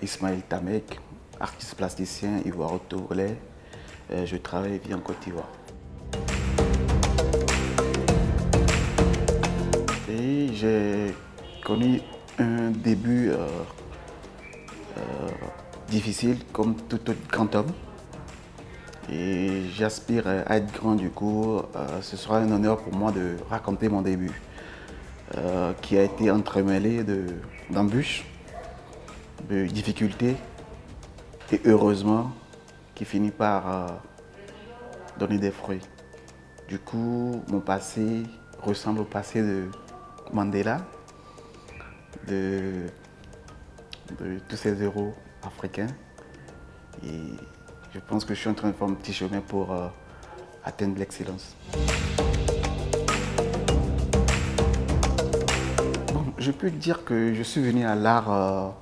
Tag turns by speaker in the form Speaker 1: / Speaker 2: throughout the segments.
Speaker 1: Ismaël Tamek, artiste plasticien, ivoire-togolais. Je travaille et vis en Côte d'Ivoire. Et j'ai connu un début difficile comme tout autre grand homme. Et j'aspire à être grand du coup. Ce sera un honneur pour moi de raconter mon début, qui a été entremêlé d'embûches, de difficultés, et heureusement qui finit par donner des fruits. Du coup, mon passé ressemble au passé de Mandela, de tous ces héros africains. Et je pense que je suis en train de faire un petit chemin pour atteindre l'excellence. Bon, je peux dire que je suis venu à l'art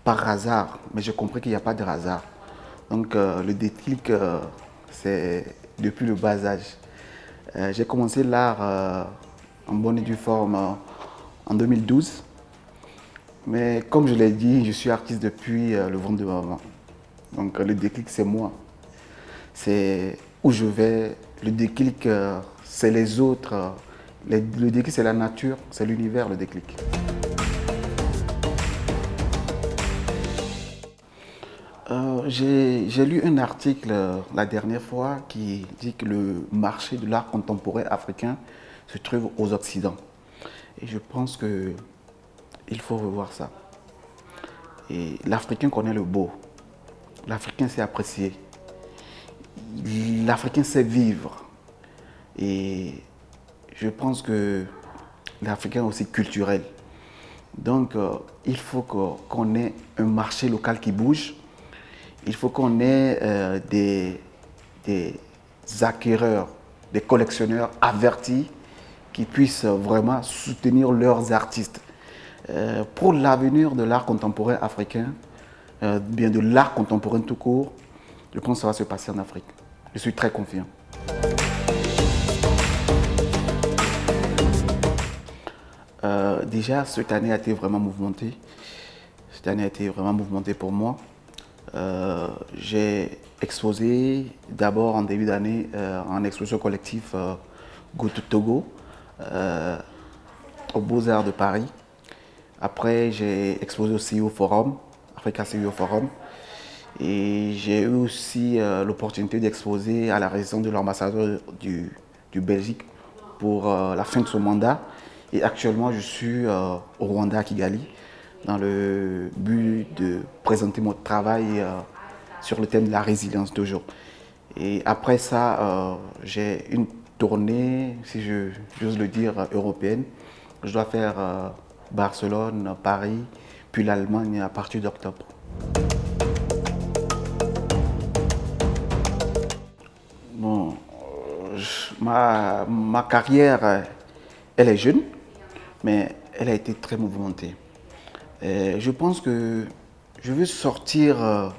Speaker 1: par hasard, mais j'ai compris qu'il n'y a pas de hasard. Donc le déclic, c'est depuis le bas âge. J'ai commencé l'art en bonne et due forme en 2012. Mais comme je l'ai dit, je suis artiste depuis le ventre de maman. Donc le déclic, c'est moi. C'est où je vais. Le déclic, c'est les autres. Le déclic, c'est la nature, c'est l'univers, le déclic. J'ai lu un article la dernière fois qui dit que le marché de l'art contemporain africain se trouve aux Occidents. Et je pense qu'il faut revoir ça. Et l'Africain connaît le beau. L'Africain sait apprécier. L'Africain sait vivre. Et je pense que l'Africain est aussi culturel. Donc, il faut qu'on ait un marché local qui bouge. Il faut qu'on ait des acquéreurs, des collectionneurs avertis qui puissent vraiment soutenir leurs artistes. Pour l'avenir de l'art contemporain africain, bien de l'art contemporain tout court, je pense que ça va se passer en Afrique. Je suis très confiant. Déjà, cette année a été vraiment mouvementée. Cette année a été vraiment mouvementée pour moi. J'ai exposé d'abord en début d'année en exposition collective Go to Togo aux Beaux-Arts de Paris. Après, j'ai exposé aussi au Forum, Africa CEO Forum. Et j'ai eu aussi l'opportunité d'exposer à la résidence de l'ambassadeur du Belgique pour la fin de son mandat. Et actuellement, je suis au Rwanda, à Kigali, dans le but de présenter mon travail sur le thème de la résilience toujours. Et après ça, j'ai une tournée, si j'ose le dire, européenne. Je dois faire Barcelone, Paris, puis l'Allemagne à partir d'octobre. Bon, ma carrière, elle est jeune, mais elle a été très mouvementée. Je pense que je veux sortir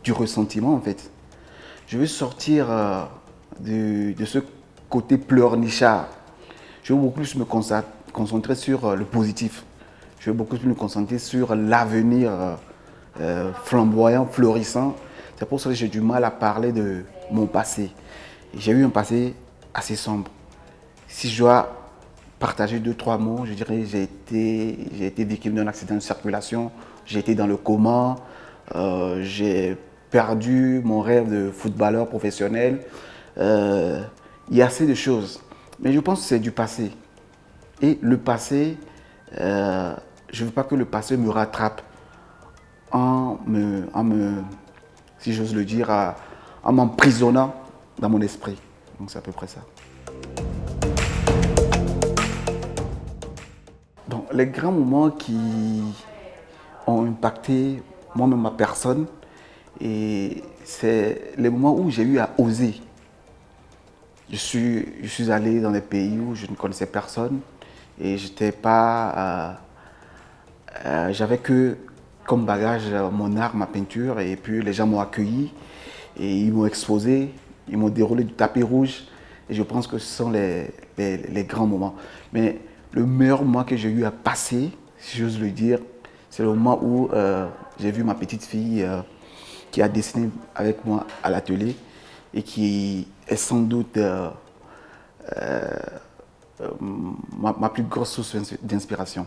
Speaker 1: du ressentiment en fait. Je veux sortir de ce côté pleurnichard. Je veux beaucoup plus me concentrer sur le positif. Je veux beaucoup plus me concentrer sur l'avenir flamboyant, florissant. C'est pour ça que j'ai du mal à parler de mon passé. J'ai eu un passé assez sombre. Si je dois partager deux, trois mots, je dirais que j'ai été victime d'un accident de circulation, j'ai été dans le coma, j'ai perdu mon rêve de footballeur professionnel. Il y a assez de choses. Mais je pense que c'est du passé. Et le passé, je ne veux pas que le passé me rattrape si j'ose le dire, en m'emprisonnant dans mon esprit. Donc c'est à peu près ça. Donc, les grands moments qui ont impacté moi-même ma personne, et c'est les moments où j'ai eu à oser. Je suis allé dans des pays où je ne connaissais personne et j'étais pas, j'avais que comme bagage mon art, ma peinture, et puis les gens m'ont accueilli et ils m'ont exposé, ils m'ont déroulé du tapis rouge, et je pense que ce sont les grands moments. Mais le meilleur moment que j'ai eu à passer, si j'ose le dire, C'est le moment où j'ai vu ma petite fille qui a dessiné avec moi à l'atelier et qui est sans doute ma plus grosse source d'inspiration.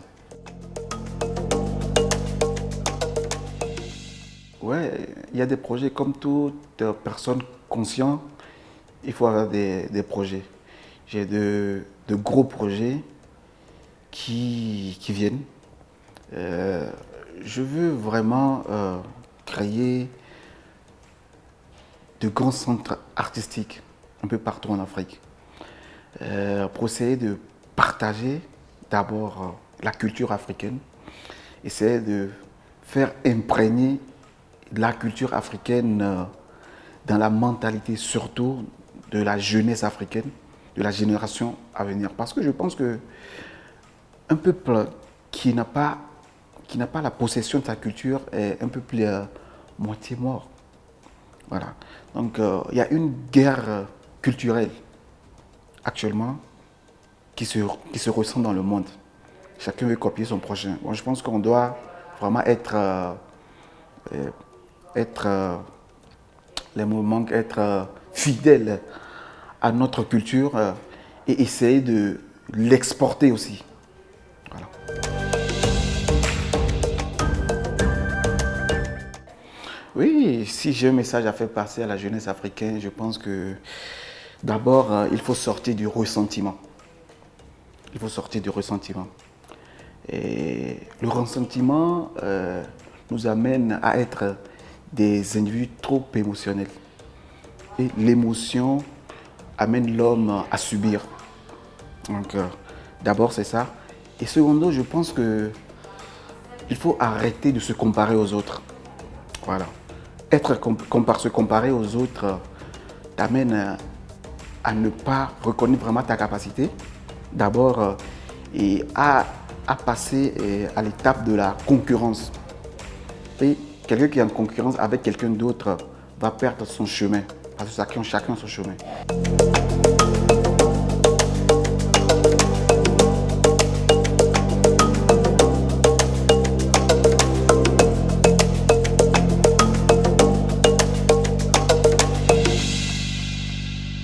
Speaker 1: Ouais, il y a des projets comme toute personne consciente, il faut avoir des projets. J'ai de gros projets qui viennent. Je veux vraiment créer de grands centres artistiques un peu partout en Afrique pour essayer de partager d'abord la culture africaine, essayer de faire imprégner la culture africaine dans la mentalité surtout de la jeunesse africaine, de la génération à venir. Parce que je pense que un peuple qui n'a pas la possession de sa culture est un peuple moitié mort. Voilà. Donc il y a une guerre culturelle actuellement qui se ressent dans le monde. Chacun veut copier son prochain. Bon, je pense qu'on doit vraiment les mots manquent, être fidèle à notre culture et essayer de l'exporter aussi. Voilà. Oui, si j'ai un message à faire passer à la jeunesse africaine, je pense que d'abord, il faut sortir du ressentiment. Il faut sortir du ressentiment. Et le ressentiment nous amène à être des individus trop émotionnels. Et l'émotion amène l'homme à subir. Donc, d'abord, c'est ça. Et secondo, je pense que il faut arrêter de se comparer aux autres. Voilà. Se comparer aux autres t'amène à ne pas reconnaître vraiment ta capacité. D'abord, et à passer à l'étape de la concurrence. Et quelqu'un qui est en concurrence avec quelqu'un d'autre va perdre son chemin. Parce que chacun son chemin.